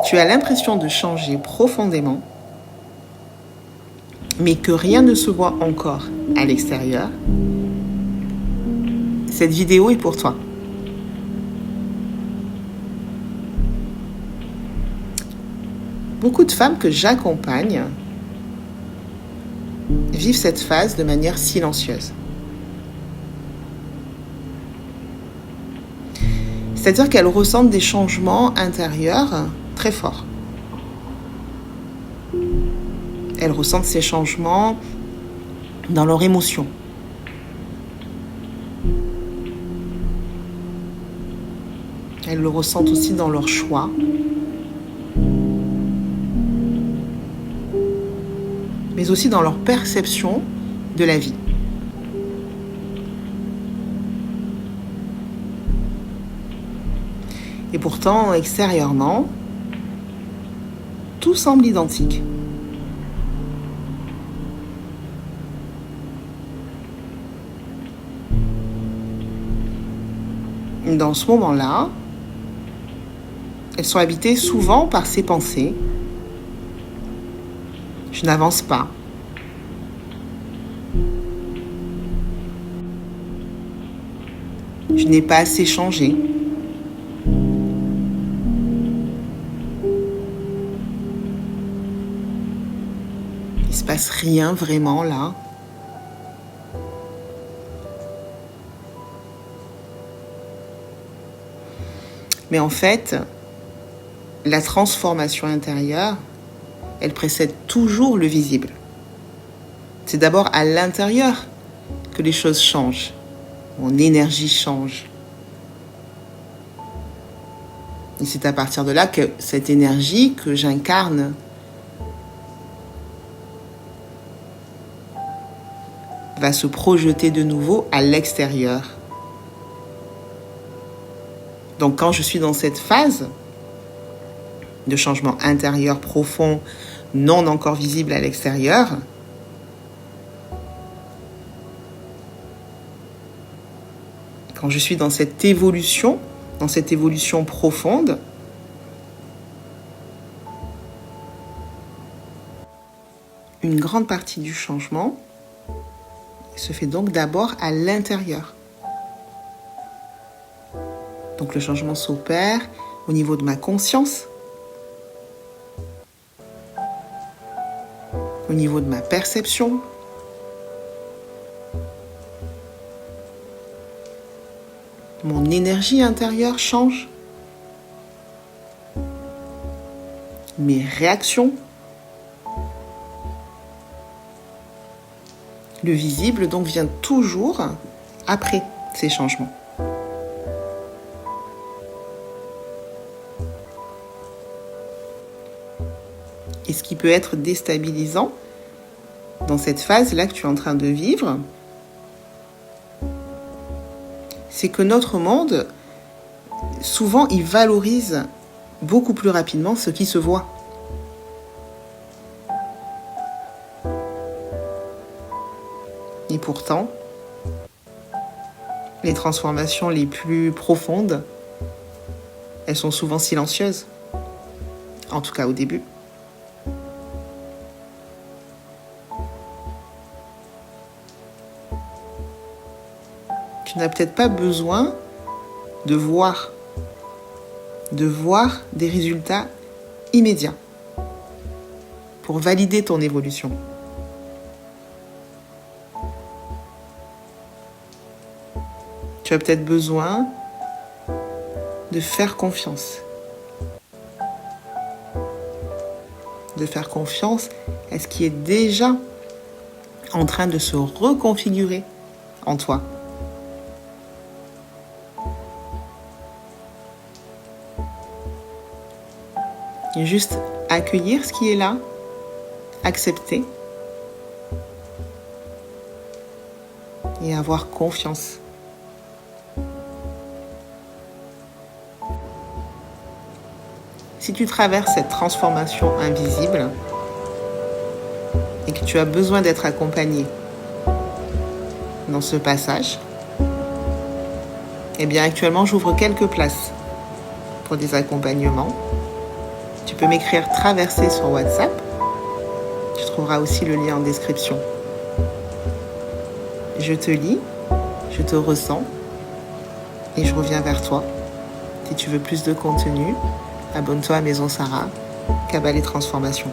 tu as l'impression de changer profondément, mais que rien ne se voit encore à l'extérieur, cette vidéo est pour toi. Beaucoup de femmes que j'accompagne vivent cette phase de manière silencieuse. C'est-à-dire qu'elles ressentent des changements intérieurs très forts. Elles ressentent ces changements dans leurs émotions. Elles le ressentent aussi dans leurs choix. Mais aussi dans leur perception de la vie. Et pourtant, extérieurement, tout semble identique. Dans ce moment-là, elles sont habitées souvent par ces pensées. Je n'avance pas. Je n'ai pas assez changé. Il ne se passe rien vraiment là. Mais en fait, la transformation intérieure, elle précède toujours le visible. C'est d'abord à l'intérieur que les choses changent. Mon énergie change. Et c'est à partir de là que cette énergie que j'incarne va se projeter de nouveau à l'extérieur. Donc quand je suis dans cette phase de changement intérieur profond, non encore visible à l'extérieur, quand je suis dans cette évolution profonde, une grande partie du changement se fait donc d'abord à l'intérieur. Donc le changement s'opère au niveau de ma conscience, au niveau de ma perception, mon énergie intérieure change, mes réactions, le visible donc vient toujours après ces changements. Et ce qui peut être déstabilisant dans cette phase-là que tu es en train de vivre, c'est que notre monde, souvent, il valorise beaucoup plus rapidement ce qui se voit. Et pourtant, les transformations les plus profondes, elles sont souvent silencieuses, en tout cas au début. Tu n'as peut-être pas besoin de voir des résultats immédiats pour valider ton évolution. Tu as peut-être besoin de faire confiance. De faire confiance à ce qui est déjà en train de se reconfigurer en toi. Et juste accueillir ce qui est là, accepter et avoir confiance. Si tu traverses cette transformation invisible et que tu as besoin d'être accompagné dans ce passage, eh bien actuellement j'ouvre quelques places pour des accompagnements Tu peux m'écrire traverser sur WhatsApp. Tu trouveras aussi le lien en description. Je te lis, je te ressens et je reviens vers toi. Si tu veux plus de contenu, abonne-toi à Maison Sarah, Kabbale et Transformation.